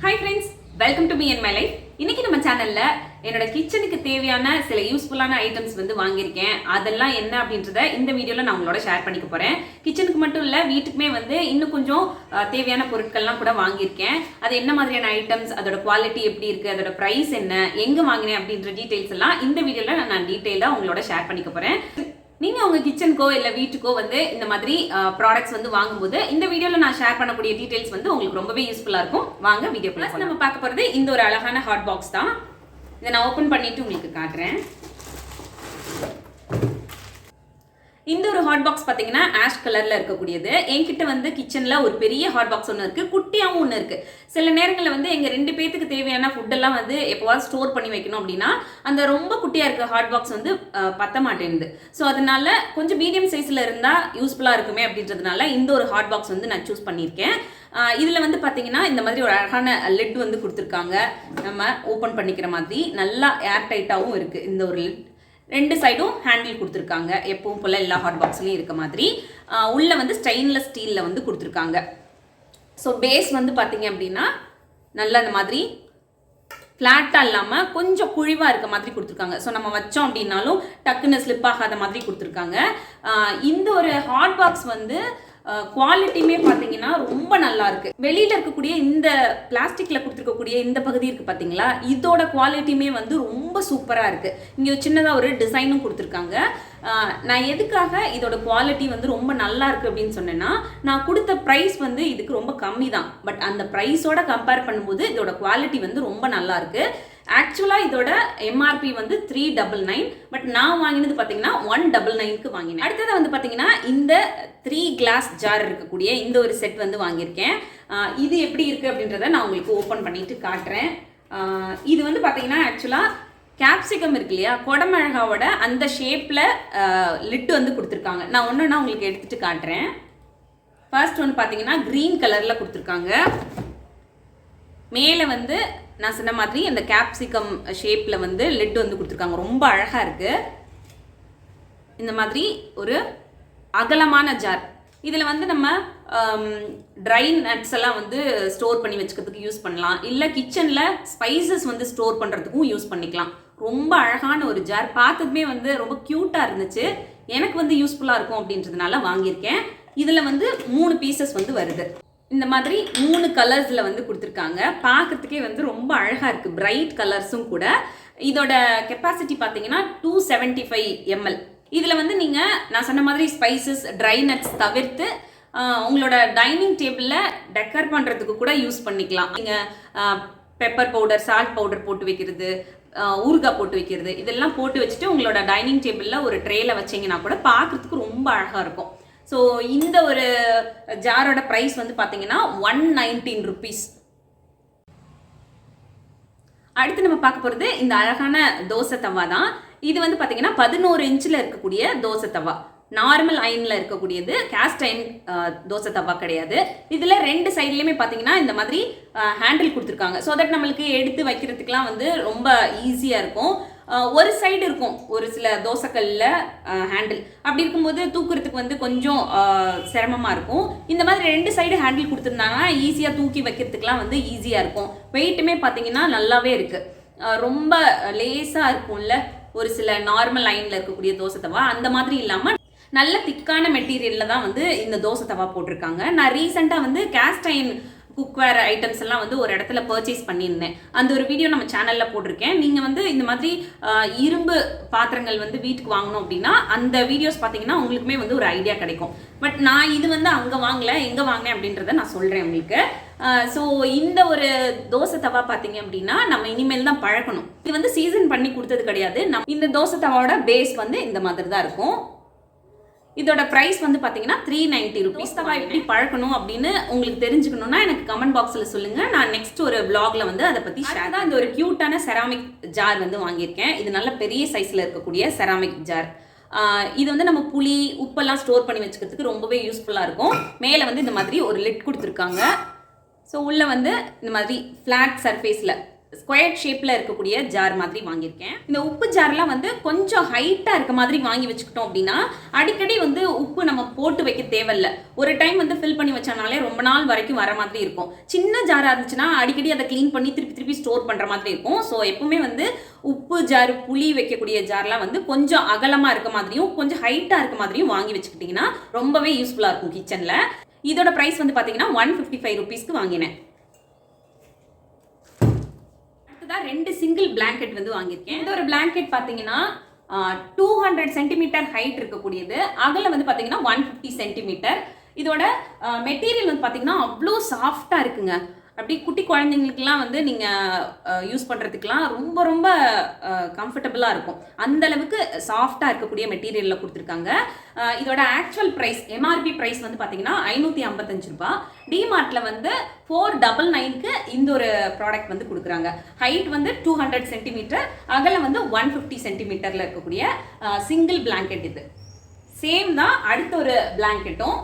Hi friends, welcome to me and my life. இன்னைக்கு நம்ம சேனல்ல என்னோட கிச்சனுக்கு தேவையான சில யூஸ்ஃபுல்லான ஐட்டம்ஸ் வந்து வாங்கியிருக்கேன். அதெல்லாம் என்ன அப்படின்றத இந்த வீடியோல நான் உங்களோட ஷேர் பண்ணிக்க போறேன். கிச்சனுக்கு மட்டும் இல்ல, வீட்டுக்குமே வந்து இன்னும் கொஞ்சம் தேவையான பொருட்கள்லாம் கூட வாங்கியிருக்கேன். அது என்ன மாதிரியான ஐட்டம்ஸ், அதோட குவாலிட்டி எப்படி இருக்கு, அதோட பிரைஸ் என்ன, எங்க வாங்கினேன் அப்படின்ற டீடைல்ஸ் எல்லாம் இந்த வீடியோல நான் டீடைலா உங்களோட ஷேர் பண்ணிக்க போறேன். நீங்க உங்க கிச்சனுக்கோ இல்ல வீட்டுக்கோ வந்து இந்த மாதிரி ப்ராடக்ட்ஸ் வந்து வாங்கும்போது இந்த வீடியோல நான் ஷேர் பண்ணக்கூடிய டீடைல்ஸ் வந்து உங்களுக்கு ரொம்பவே யூஸ்ஃபுல்லா இருக்கும். வாங்க வீடியோக்குள்ள நம்ம பார்க்க போறது இந்த ஒரு அழகான ஹாட் பாக்ஸ் தான். இதை நான் ஓபன் பண்ணிட்டு உங்களுக்கு காட்டுறேன். இந்த ஒரு ஹாட் பாக்ஸ் பாத்தீங்கன்னா ஆஷ் கலர்ல இருக்கக்கூடியது. என்கிட்ட வந்து கிச்சன்ல ஒரு பெரிய ஹாட் பாக்ஸ் ஒன்று இருக்கு, குட்டியாவும் ஒன்று இருக்கு. சில நேரங்களில் வந்து எங்க 2 பேத்துக்கு தேவையான ஃபுட் எல்லாம் வந்து எப்போவாது ஸ்டோர் பண்ணி வைக்கணும் அப்படின்னா அந்த ரொம்ப குட்டியா இருக்க ஹாட் பாக்ஸ் வந்து பத்த மாட்டேங்குது. ஸோ அதனால கொஞ்சம் மீடியம் சைஸ்ல இருந்தா யூஸ்ஃபுல்லா இருக்குமே அப்படின்றதுனால இந்த ஒரு ஹாட் பாக்ஸ் வந்து நான் சூஸ் பண்ணியிருக்கேன். இதுல வந்து பாத்தீங்கன்னா இந்த மாதிரி ஒரு அழகான லிட் வந்து கொடுத்துருக்காங்க. நம்ம ஓபன் பண்ணிக்கிற மாதிரி நல்லா ஏர் டைட்டாவும் இருக்கு. இந்த ஒரு லிட் 2 சைடும் ஹேண்டில் கொடுத்துருக்காங்க. எப்பவும் போல எல்லா ஹாட் பாக்ஸ்லையும் இருக்க மாதிரி உள்ள வந்து ஸ்டெயின்லெஸ் ஸ்டீல்ல வந்து கொடுத்துருக்காங்க. ஸோ பேஸ் வந்து பார்த்தீங்க அப்படின்னா நல்லா இந்த மாதிரி ஃப்ளாட்டாக இல்லாமல் கொஞ்சம் குழிவாக இருக்க மாதிரி கொடுத்துருக்காங்க. ஸோ நம்ம வச்சோம் அப்படின்னாலும் டக்குன்னு ஸ்லிப் ஆகாத மாதிரி கொடுத்துருக்காங்க. இந்த ஒரு ஹாட் பாக்ஸ் வந்து குவாலிட்டியுமே பார்த்தீங்கன்னா ரொம்ப நல்லா இருக்கு. வெளியில இருக்கக்கூடிய இந்த பிளாஸ்டிக்ல கொடுத்துருக்கக்கூடிய இந்த பகுதி இருக்கு பார்த்தீங்களா, இதோட குவாலிட்டியுமே வந்து ரொம்ப சூப்பரா இருக்கு. இங்க சின்னதாக ஒரு டிசைனும் கொடுத்துருக்காங்க. நான் எதுக்காக இதோட குவாலிட்டி வந்து ரொம்ப நல்லா இருக்கு அப்படின்னு சொன்னேன்னா, நான் கொடுத்த ப்ரைஸ் வந்து இதுக்கு ரொம்ப கம்மி தான். பட் அந்த ப்ரைஸோட கம்பேர் பண்ணும்போது இதோட குவாலிட்டி வந்து ரொம்ப நல்லா இருக்கு. ஆக்சுவலாக இதோட எம்ஆர்பி வந்து 399, பட் நான் வாங்கினது பார்த்தீங்கன்னா 199க்கு வாங்கினேன். அடுத்தது வந்து பார்த்தீங்கன்னா இந்த 3 கிளாஸ் ஜார் இருக்கக்கூடிய இந்த ஒரு செட் வந்து வாங்கியிருக்கேன். இது எப்படி இருக்கு அப்படின்றத நான் உங்களுக்கு ஓப்பன் பண்ணிட்டு காட்டுறேன். இது வந்து பார்த்தீங்கன்னா ஆக்சுவலாக கேப்சிகம் இருக்கு இல்லையா, கொடமிளகாவோட அந்த ஷேப்பில் லிட்டு வந்து கொடுத்துருக்காங்க. நான் ஒன்றுனா உங்களுக்கு எடுத்துட்டு காட்டுறேன். ஃபர்ஸ்ட் ஒன்று பார்த்தீங்கன்னா க்ரீன் கலரில் கொடுத்துருக்காங்க. மேலே வந்து நான் சொன்ன மாதிரி அந்த கேப்சிகம் ஷேப்பில் வந்து லிட் வந்து கொடுத்துருக்காங்க. ரொம்ப அழகாக இருக்குது. இந்த மாதிரி ஒரு அகலமான ஜார். இதில் வந்து நம்ம ட்ரை நட்ஸ் எல்லாம் வந்து ஸ்டோர் பண்ணி வச்சுக்கிறதுக்கு யூஸ் பண்ணலாம், இல்லை கிச்சனில் ஸ்பைசஸ் வந்து ஸ்டோர் பண்ணுறதுக்கும் யூஸ் பண்ணிக்கலாம். ரொம்ப அழகான ஒரு ஜார். பார்த்ததுமே வந்து ரொம்ப க்யூட்டாக இருந்துச்சு. எனக்கு வந்து யூஸ்ஃபுல்லாக இருக்கும் அப்படின்றதுனால வாங்கியிருக்கேன். இதில் வந்து 3 பீசஸ் வந்து வருது. இந்த மாதிரி 3 கலர்ஸில் வந்து கொடுத்துருக்காங்க. பார்க்கறதுக்கே வந்து ரொம்ப அழகாக இருக்குது. பிரைட் கலர்ஸும் கூட. இதோட கெப்பாசிட்டி பார்த்தீங்கன்னா 275 ml. இதில் வந்து நீங்கள் நான் சொன்ன மாதிரி ஸ்பைசஸ், ட்ரை நட்ஸ் தவிர்த்து உங்களோட டைனிங் டேபிளில் டெக்கர் பண்ணுறதுக்கு கூட யூஸ் பண்ணிக்கலாம். நீங்கள் பெப்பர் பவுடர், சால்ட் பவுடர் போட்டு வைக்கிறது, ஊறுகாய் போட்டு வைக்கிறது, இதெல்லாம் போட்டு வச்சுட்டு உங்களோட டைனிங் டேபிளில் ஒரு ட்ரேயில் வச்சிங்கன்னா கூட பார்க்குறதுக்கு ரொம்ப அழகாக இருக்கும். ஸோ இந்த ஒரு ஜாரோட ப்ரைஸ் வந்து பார்த்தீங்கன்னா 119 rupees. அடுத்து நம்ம பார்க்க போகிறது இந்த அழகான தோசை தவா தான். இது வந்து பார்த்தீங்கன்னா 11 இன்ச்சில் இருக்கக்கூடிய தோசை தவா. நார்மல் அயனில் இருக்கக்கூடியது, கேஸ்ட் அயன் தோசை தவா கிடையாது. இதில் 2 சைட்லேயுமே பார்த்தீங்கன்னா இந்த மாதிரி ஹேண்டில் கொடுத்துருக்காங்க. ஸோ தட் நம்மளுக்கு எடுத்து வைக்கிறதுக்கெலாம் வந்து ரொம்ப ஈஸியாக இருக்கும். ஒரு சைடு இருக்கும் ஒரு சில தோசைக்கல்ல ஹேண்டில். அப்படி இருக்கும்போது தூக்குறதுக்கு வந்து கொஞ்சம் சிரமமாக இருக்கும். இந்த மாதிரி 2 சைடு ஹேண்டில் கொடுத்துருந்தாங்கன்னா ஈஸியாக தூக்கி வைக்கிறதுக்கெலாம் வந்து ஈஸியாக இருக்கும். வெயிட்டுமே பார்த்தீங்கன்னா நல்லாவே இருக்குது. ரொம்ப லேஸாக இருக்கும்ல ஒரு சில நார்மல் அயனில் இருக்கக்கூடிய தோசை தவா, அந்த மாதிரி இல்லாமல் நல்ல திக்கான மெட்டீரியலில் தான் வந்து இந்த தோசை தவா போட்டிருக்காங்க. நான் ரீசெண்டாக வந்து கேஸ்ட் அயன் குக்வேர் ஐட்டம்ஸ் எல்லாம் வந்து ஒரு இடத்துல பர்ச்சேஸ் பண்ணியிருந்தேன். அந்த ஒரு வீடியோ நம்ம சேனலில் போட்டிருக்கேன். நீங்கள் வந்து இந்த மாதிரி இரும்பு பாத்திரங்கள் வந்து வீட்டுக்கு வாங்கணும் அப்படின்னா அந்த வீடியோஸ் பார்த்தீங்கன்னா உங்களுக்குமே வந்து ஒரு ஐடியா கிடைக்கும். பட் நான் இது வந்து அங்கே வாங்கலை, எங்கே வாங்கினேன் அப்படின்றத நான் சொல்கிறேன் உங்களுக்கு. ஸோ இந்த ஒரு தோசை தவா பார்த்தீங்க அப்படின்னா நம்ம இனிமேல் தான் பழக்கணும். இது வந்து சீசன் பண்ணி கொடுத்தது கிடையாது. இந்த தோசை தவாவோட பேஸ் வந்து இந்த மாதிரி தான் இருக்கும். இதோட பிரைஸ் வந்து பார்த்தீங்கன்னா 390 rupees. தவா எப்படி பழக்கணும் அப்படின்னு உங்களுக்கு தெரிஞ்சுக்கணும்னா எனக்கு கமெண்ட் பாக்ஸில் சொல்லுங்கள். நான் நெக்ஸ்ட் ஒரு vlogல வந்து அதை பற்றி ஷேர் தான். இந்த ஒரு க்யூட்டான செராமிக் ஜார் வந்து வாங்கியிருக்கேன். இது நல்ல பெரிய சைஸில் இருக்கக்கூடிய செராமிக் ஜார். இது வந்து நம்ம புளி, உப்பெல்லாம் ஸ்டோர் பண்ணி வச்சுக்கிறதுக்கு ரொம்பவே யூஸ்ஃபுல்லாக இருக்கும். மேலே வந்து இந்த மாதிரி ஒரு லிட் கொடுத்துருக்காங்க. ஸோ உள்ளே வந்து இந்த மாதிரி ஃப்ளாட் சர்ஃபேஸில் ஸ்கொயர் ஷேப்பில் இருக்கக்கூடிய ஜார் மாதிரி வாங்கியிருக்கேன். இந்த உப்பு ஜார்லாம் வந்து கொஞ்சம் ஹைட்டாக இருக்க மாதிரி வாங்கி வச்சுக்கிட்டோம் அப்படின்னா அடிக்கடி வந்து உப்பு நம்ம போட்டு வைக்க தேவையில்லை. ஒரு டைம் வந்து ஃபில் பண்ணி வச்சனாலே ரொம்ப நாள் வரைக்கும் வர மாதிரி இருக்கும். சின்ன ஜாராக இருந்துச்சுன்னா அடிக்கடி அதை க்ளீன் பண்ணி திருப்பி ஸ்டோர் பண்ணுற மாதிரி இருக்கும். ஸோ எப்பவுமே வந்து உப்பு ஜார், புளி வைக்கக்கூடிய ஜார்லாம் வந்து கொஞ்சம் அகலமாக இருக்க மாதிரியும் கொஞ்சம் ஹைட்டாக இருக்க மாதிரியும் வாங்கி வச்சுக்கிட்டிங்கன்னா ரொம்பவே யூஸ்ஃபுல்லாக இருக்கும் கிச்சனில். இதோட ப்ரைஸ் வந்து பார்த்தீங்கன்னா 155 ருபீஸ்க்கு வாங்கினேன். 2 சிங்கிள் பிளாங்கெட் வந்து வாங்கியிருக்கேன். இந்த ஒரு பிளாங்கெட் பார்த்தீங்கன்னா 200 சென்டிமீட்டர் ஹைட் இருக்கக்கூடியது. அகல வந்து பார்த்தீங்கன்னா 150 சென்டிமீட்டர். இதோட மெட்டீரியல் வந்து பார்த்தீங்கன்னா அவ்வளோ சாஃப்டாக இருக்குங்க. அப்படி குட்டி குழந்தைங்களுக்குலாம் வந்து நீங்கள் யூஸ் பண்ணுறதுக்குலாம் ரொம்ப ரொம்ப கம்ஃபர்டபுளாக இருக்கும். அந்த அளவுக்கு சாஃப்டாக இருக்கக்கூடிய மெட்டீரியலில் கொடுத்துருக்காங்க. இதோட ஆக்சுவல் ப்ரைஸ், எம்ஆர்பி ப்ரைஸ் வந்து பார்த்தீங்கன்னா 555 ரூபா. டிமார்ட்டில் வந்து 499க்கு இந்த ஒரு ப்ராடக்ட் வந்து கொடுக்குறாங்க. ஹைட் வந்து 200 சென்டிமீட்டர், அகலம் வந்து 150 சென்டிமீட்டரில் இருக்கக்கூடிய சிங்கிள் பிளாங்கெட் இது. சேம் தான் அடுத்த ஒரு பிளாங்கெட்டும்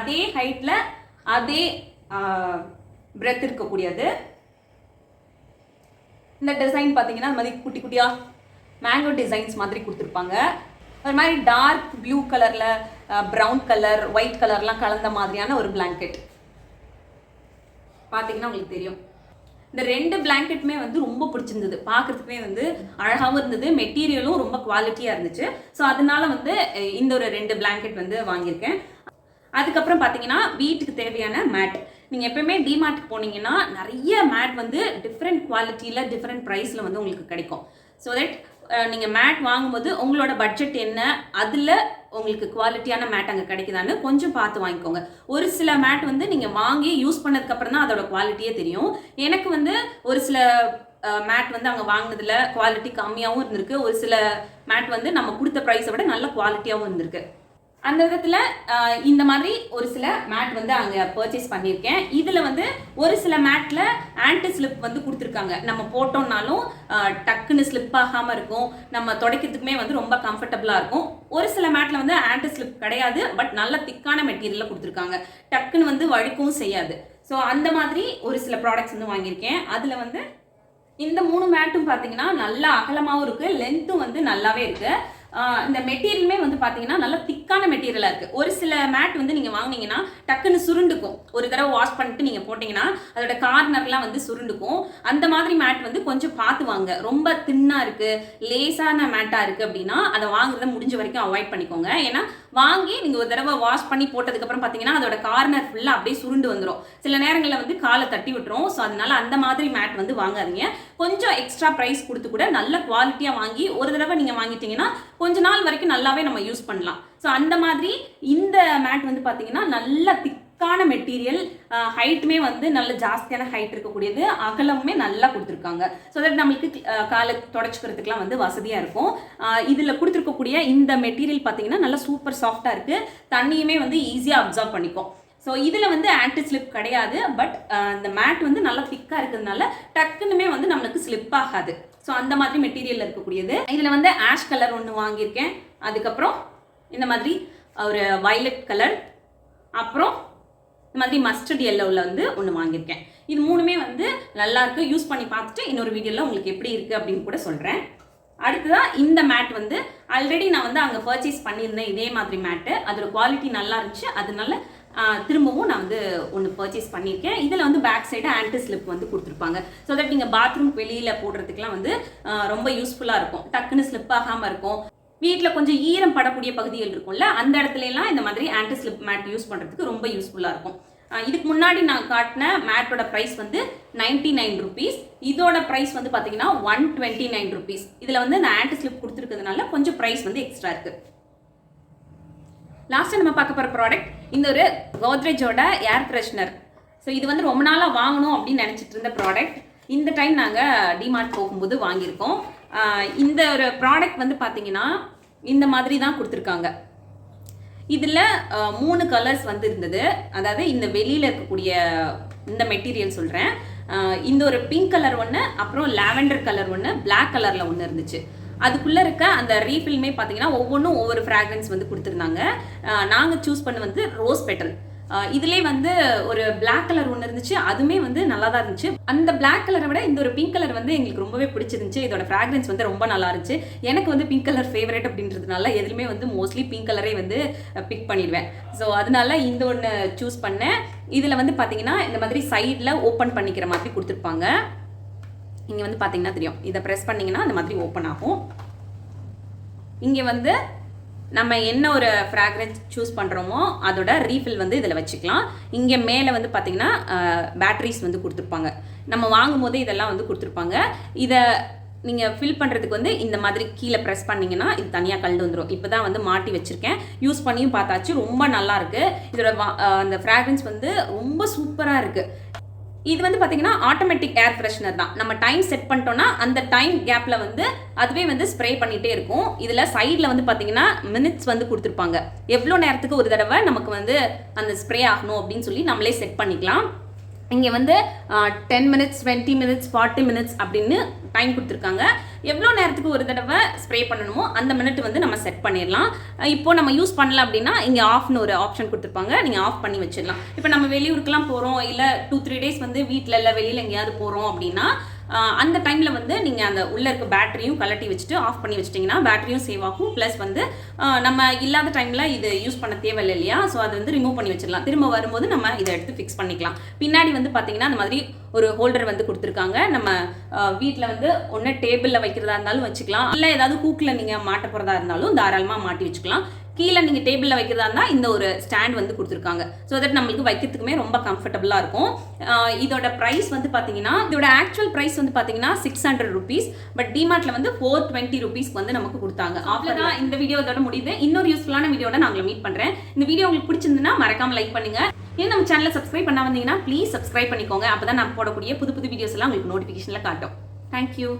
அதே ஹைட்டில் அதே பிரெத் இருக்கக்கூடியது. இந்த டிசைன் பார்த்தீங்கன்னா அது மாதிரி குட்டி குட்டியாக மேங்கோ டிசைன்ஸ் மாதிரி கொடுத்துருப்பாங்க. ஒரு மாதிரி டார்க் ப்ளூ கலரில் ப்ரௌன் கலர், ஒயிட் கலர்லாம் கலந்த மாதிரியான ஒரு பிளாங்கெட் பார்த்தீங்கன்னா உங்களுக்கு தெரியும். இந்த 2 பிளாங்கெட்டுமே வந்து ரொம்ப பிடிச்சிருந்தது. பார்க்குறதுக்குமே வந்து அழகாகவும் இருந்தது, மெட்டீரியலும் ரொம்ப குவாலிட்டியாக இருந்துச்சு. ஸோ அதனால வந்து இந்த ஒரு 2 பிளாங்கெட் வந்து வாங்கியிருக்கேன். அதுக்கப்புறம் பார்த்தீங்கன்னா வீட்டுக்கு தேவையான மேட். நீங்கள் எப்பயுமே டிமார்ட்டுக்கு போனீங்கன்னா நிறைய மேட் வந்து டிஃப்ரெண்ட் குவாலிட்டியில் டிஃப்ரெண்ட் ப்ரைஸில் வந்து உங்களுக்கு கிடைக்கும். ஸோ தட் நீங்கள் மேட் வாங்கும்போது உங்களோட பட்ஜெட் என்ன, அதில் உங்களுக்கு குவாலிட்டியான மேட் அங்கே கிடைக்குதான்னு கொஞ்சம் பார்த்து வாங்கிக்கோங்க. ஒரு சில மேட் வந்து நீங்கள் வாங்கி யூஸ் பண்ணதுக்கப்புறம் தான் அதோட குவாலிட்டியே தெரியும். எனக்கு வந்து ஒரு சில மேட் வந்து அங்கே வாங்கினதில் குவாலிட்டி கம்மியாகவும் இருந்திருக்கு. ஒரு சில மேட் வந்து நம்ம கொடுத்த ப்ரைஸை விட நல்ல குவாலிட்டியாகவும் இருந்திருக்கு. அந்த விதத்தில் இந்த மாதிரி ஒரு சில மேட் வந்து அங்கே பர்ச்சேஸ் பண்ணியிருக்கேன். இதில் வந்து ஒரு சில மேட்டில் ஆன்டி ஸ்லிப் வந்து கொடுத்துருக்காங்க. நம்ம போட்டோம்னாலும் டக்குன்னு ஸ்லிப் ஆகாமல் இருக்கும், நம்ம துடைக்கிறதுக்குமே வந்து ரொம்ப கம்ஃபர்டபுளாக இருக்கும். ஒரு சில மேட்டில் வந்து ஆன்டி ஸ்லிப் கிடையாது, பட் நல்ல திக்கான மெட்டீரியலில் கொடுத்துருக்காங்க, டக்குன்னு வந்து வழுக்கவும் செய்யாது. ஸோ அந்த மாதிரி ஒரு சில ப்ராடக்ட்ஸ் வந்து வாங்கியிருக்கேன். அதில் வந்து இந்த 3 மேட்டும் பார்த்தீங்கன்னா நல்லா அகலமாகவும் இருக்குது, லென்த்தும் வந்து நல்லாவே இருக்குது. இந்த மெட்டீரியலுமே வந்து பார்த்தீங்கன்னா நல்லா திக்கான மெட்டீரியலாக இருக்குது. ஒரு சில மேட் வந்து நீங்கள் வாங்கினீங்கன்னா டக்குன்னு சுருண்டுக்கும். ஒரு தடவை வாஷ் பண்ணிட்டு நீங்கள் போட்டிங்கன்னா அதோட கார்னர்லாம் வந்து சுருண்டுக்கும். அந்த மாதிரி மேட் வந்து கொஞ்சம் பார்த்து வாங்க. ரொம்ப தின்னாக இருக்குது, லேசான மேட்டாக இருக்குது அப்படின்னா அதை வாங்குறத முடிஞ்ச வரைக்கும் அவாய்ட் பண்ணிக்கோங்க. ஏன்னா வாங்கி நீங்கள் ஒரு தடவை வாஷ் பண்ணி போட்டதுக்கப்புறம் பார்த்தீங்கன்னா அதோட கார்னர் ஃபுல்லாக அப்படியே சுருண்டு வந்துடும். சில நேரங்களில் வந்து காலை தட்டி விட்டுரும். ஸோ அதனால அந்த மாதிரி மேட் வந்து வாங்காதீங்க. கொஞ்சம் எக்ஸ்ட்ரா ப்ரைஸ் கொடுத்து கூட நல்ல குவாலிட்டியாக வாங்கி ஒரு தடவை நீங்கள் வாங்கிட்டீங்கன்னா கொஞ்ச நாள் வரைக்கும் நல்லாவே நம்ம யூஸ் பண்ணலாம். ஸோ அந்த மாதிரி இந்த மேட் வந்து பார்த்தீங்கன்னா நல்ல திக்கான மெட்டீரியல், ஹைட்டுமே வந்து நல்ல ஜாஸ்தியான ஹைட் இருக்கக்கூடியது, அகலமுமே நல்லா கொடுத்துருக்காங்க. ஸோ தட் நம்மளுக்கு காலை தொடச்சிக்கிறதுக்குலாம் வந்து வசதியாக இருக்கும். இதில் கொடுத்துருக்கக்கூடிய இந்த மெட்டீரியல் பார்த்தீங்கன்னா நல்லா சூப்பர் சாஃப்டாக இருக்குது, தண்ணியுமே வந்து ஈஸியாக அப்சார்ப் பண்ணிக்கும். ஸோ இதில் வந்து ஆன்டி ஸ்லிப் கிடையாது, பட் இந்த மேட் வந்து நல்லா திக்காக இருக்கிறதுனால டக்குன்னுமே வந்து நம்மளுக்கு ஸ்லிப் ஆகாது. ஸோ அந்த மாதிரி மெட்டீரியல் இருக்கக்கூடியது. இதில் வந்து ஆஷ் கலர் ஒன்று வாங்கியிருக்கேன், அதுக்கப்புறம் இந்த மாதிரி ஒரு வயலட் கலர், அப்புறம் இந்த மாதிரி மஸ்டர்ட் எல்லோவில் வந்து ஒன்று வாங்கியிருக்கேன். இது 3மே வந்து நல்லாயிருக்கு. யூஸ் பண்ணி பார்த்துட்டு இன்னொரு வீடியோவில் உங்களுக்கு எப்படி இருக்குது அப்படின்னு கூட சொல்கிறேன். அடுத்ததான் இந்த மேட் வந்து ஆல்ரெடி நான் வந்து அங்கே பர்ச்சேஸ் பண்ணியிருந்தேன் இதே மாதிரி மேட்டு. அதோட குவாலிட்டி நல்லா இருந்துச்சு, அதனால திரும்பவும் நான் வந்து ஒன்று பர்ச்சேஸ் பண்ணியிருக்கேன். இதில் வந்து பேக் சைடு ஆன்டி ஸ்லிப் வந்து கொடுத்துருப்பாங்க. ஸோ தட் நீங்கள் பாத்ரூம் வெளியில் போடுறதுக்குலாம் வந்து ரொம்ப யூஸ்ஃபுல்லாக இருக்கும், டக்குன்னு ஸ்லிப் ஆகாமல் இருக்கும். வீட்டில் கொஞ்சம் ஈரம் படக்கூடிய பகுதிகள் இருக்கும்ல, அந்த இடத்துலலாம் இந்த மாதிரி ஆன்டி ஸ்லிப் மேட் யூஸ் பண்ணுறதுக்கு ரொம்ப யூஸ்ஃபுல்லாக இருக்கும். இதுக்கு முன்னாடி நான் காட்டின மேட்டோட ப்ரைஸ் வந்து 99 ருபீஸ். இதோட ப்ரைஸ் வந்து பார்த்தீங்கன்னா 129 ருபீஸ். இதில் வந்து இந்த ஆன்டி ஸ்லிப் கொடுத்துருக்கிறதுனால கொஞ்சம் ப்ரைஸ் வந்து எக்ஸ்ட்ரா இருக்குது. லாஸ்ட்டாக நம்ம பார்க்க போகிற ப்ராடக்ட் இந்த ஒரு கோத்ரேஜோட ஏர் ஃப்ரெஷ்னர். ஸோ இது வந்து ரொம்ப நாளாக வாங்கணும் அப்படின்னு நினச்சிட்டு இருந்த ப்ராடக்ட். இந்த டைம் நாங்கள் டிமார்ட் போகும்போது வாங்கியிருக்கோம். இந்த ஒரு ப்ராடக்ட் வந்து பார்த்தீங்கன்னா இந்த மாதிரி தான் கொடுத்துருக்காங்க. இதில் 3 கலர்ஸ் வந்து இருந்தது. அதாவது இந்த வெளியில் இருக்கக்கூடிய இந்த மெட்டீரியல் சொல்கிறேன். இந்த ஒரு பிங்க் கலர் ஒன்று, அப்புறம் லாவெண்டர் கலர் ஒன்று, பிளாக் கலரில் ஒன்று இருந்துச்சு. அதுக்குள்ளே இருக்க அந்த ரீஃபில்மே பார்த்தீங்கன்னா ஒவ்வொன்றும் ஒவ்வொரு ஃப்ராக்ரன்ஸ் வந்து கொடுத்துருந்தாங்க. நாங்கள் சூஸ் பண்ண வந்து ரோஸ் பெட்டல். இதுலேயே வந்து ஒரு பிளாக் கலர் ஒன்று இருந்துச்சு, அதுவுமே வந்து நல்லா தான் இருந்துச்சு. அந்த பிளாக் கலரை விட இந்த ஒரு பிங்க் கலர் வந்து எங்களுக்கு ரொம்பவே பிடிச்சிருந்துச்சு. இதோட ஃப்ராக்ரன்ஸ் வந்து ரொம்ப நல்லா இருந்துச்சு. எனக்கு வந்து பிங்க் கலர் ஃபேவரட் அப்படின்றதுனால எதுலையுமே வந்து மோஸ்ட்லி பிங்க் கலரே வந்து பிக் பண்ணிடுவேன். ஸோ அதனால இந்த ஒன்று சூஸ் பண்ணேன். இதில் வந்து பார்த்தீங்கன்னா இந்த மாதிரி சைடில் ஓப்பன் பண்ணிக்கிற மாதிரி கொடுத்துருப்பாங்க. இங்கே வந்து பார்த்தீங்கன்னா தெரியும், இதை ப்ரெஸ் பண்ணிங்கன்னா அந்த மாதிரி ஓப்பன் ஆகும். இங்கே வந்து நம்ம என்ன ஒரு ஃப்ராக்ரன்ஸ் சூஸ் பண்ணுறோமோ அதோட ரீஃபில் வந்து இதில் வச்சுக்கலாம். இங்கே மேலே வந்து பார்த்தீங்கன்னா பேட்டரிஸ் வந்து கொடுத்துருப்பாங்க. நம்ம வாங்கும் போதே இதெல்லாம் வந்து கொடுத்துருப்பாங்க. இதை நீங்கள் ஃபில் பண்ணுறதுக்கு வந்து இந்த மாதிரி கீழே ப்ரெஸ் பண்ணிங்கன்னா இது தனியாக கழண்டு வந்துடும். இப்போ தான் வந்து மாட்டி வச்சுருக்கேன். யூஸ் பண்ணியும் பார்த்தாச்சு, ரொம்ப நல்லாயிருக்கு. இதோட அந்த ஃப்ராக்ரன்ஸ் வந்து ரொம்ப சூப்பராக இருக்குது. இது வந்து பார்த்தீங்கன்னா ஆட்டோமேட்டிக் ஏர் ஃப்ரெஷ்னர் தான். நம்ம டைம் செட் பண்ணிட்டோம்னா அந்த டைம் கேப்பில் வந்து அதுவே வந்து ஸ்ப்ரே பண்ணிகிட்டே இருக்கும். இதில் சைடில் வந்து பார்த்தீங்கன்னா மினிட்ஸ் வந்து கொடுத்துருப்பாங்க. எவ்வளோ நேரத்துக்கு ஒரு தடவை நமக்கு வந்து அந்த ஸ்ப்ரே ஆகணும் அப்படின்னு சொல்லி நம்மளே செட் பண்ணிக்கலாம். இங்கே வந்து 10 minutes 20 minutes 40 minutes அப்படின்னு டைம் கொடுத்துருக்காங்க. எவ்வளோ நேரத்துக்கு ஒரு தடவை ஸ்ப்ரே பண்ணணுமோ அந்த மினிட் வந்து நம்ம செட் பண்ணிடலாம். இப்போ நம்ம யூஸ் பண்ணல அப்படின்னா இங்கே ஆஃப்னு ஒரு ஆப்ஷன் கொடுத்துருப்பாங்க, நீங்கள் ஆஃப் பண்ணி வச்சிடலாம். இப்போ நம்ம வெளியூருக்குலாம் போகிறோம், இல்லை 2-3 days வந்து வீட்டில் இல்லை வெளியில் எங்கேயாவது போகிறோம் அப்படின்னா அந்த டைமில் வந்து நீங்கள் அந்த உள்ளே இருக்க பேட்டரியும் கலட்டி வச்சுட்டு ஆஃப் பண்ணி வச்சிட்டிங்கன்னா பேட்டரியும் சேவ் ஆகும். ப்ளஸ் வந்து நம்ம இல்லாத டைமில் இது யூஸ் பண்ண தேவையில்லை இல்லையா? ஸோ அதை வந்து ரிமூவ் பண்ணி வச்சிடலாம். திரும்ப வரும்போது நம்ம இதை எடுத்து ஃபிக்ஸ் பண்ணிக்கலாம். பின்னாடி வந்து பார்த்தீங்கன்னா அந்த மாதிரி ஒரு ஹோல்டர் வந்து கொடுத்துருக்காங்க. நம்ம வீட்டில் வந்து ஒன்று டேபிளில் வைக்கிறதா இருந்தாலும் வச்சுக்கலாம், இல்லை ஏதாவது ஹூக்கில் நீங்கள் மாட்ட போகிறதா இருந்தாலும் தாராளமாக மாட்டி வச்சுக்கலாம். கீழே நீங்கள் டேபிளில் வைக்கிறதா இருந்தால் இந்த ஒரு ஸ்டாண்ட் வந்து கொடுத்துருக்காங்க. ஸோ தட் நம்மளுக்கு வைக்கிறதுக்குமே ரொம்ப கம்ஃபர்டபுளாக இருக்கும். இதோட ப்ரைஸ் வந்து பார்த்தீங்கன்னா இதோட ஆக்சுவல் ப்ரைஸ் வந்து பார்த்தீங்கன்னா 600 rupees. பட் டிமார்ட்டில் வந்து 420 rupeesக்கு வந்து நமக்கு கொடுத்தாங்க. அவ்வளோதான், இந்த வீடியோ இதோட முடியுது. இன்னொரு யூஸ்ஃபுல்லான வீடியோட நான் உங்களை மீட் பண்ணுறேன். இந்த வீடியோ உங்களுக்கு பிடிச்சிருந்துன்னா மறக்காமல் லைக் பண்ணுங்க. இன்னும் நம்ம சேனலை சப்ஸ்கிரைப் பண்ண வந்தீங்கன்னா ப்ளீஸ் சப்ஸ்கிரைப் பண்ணிக்கோங்க. அப்போ தான் நான் போடக்கூடிய புது புது வீடியோஸ் எல்லாம் உங்களுக்கு நோட்டிஃபிகேஷனில் காட்டும். தேங்க்யூ.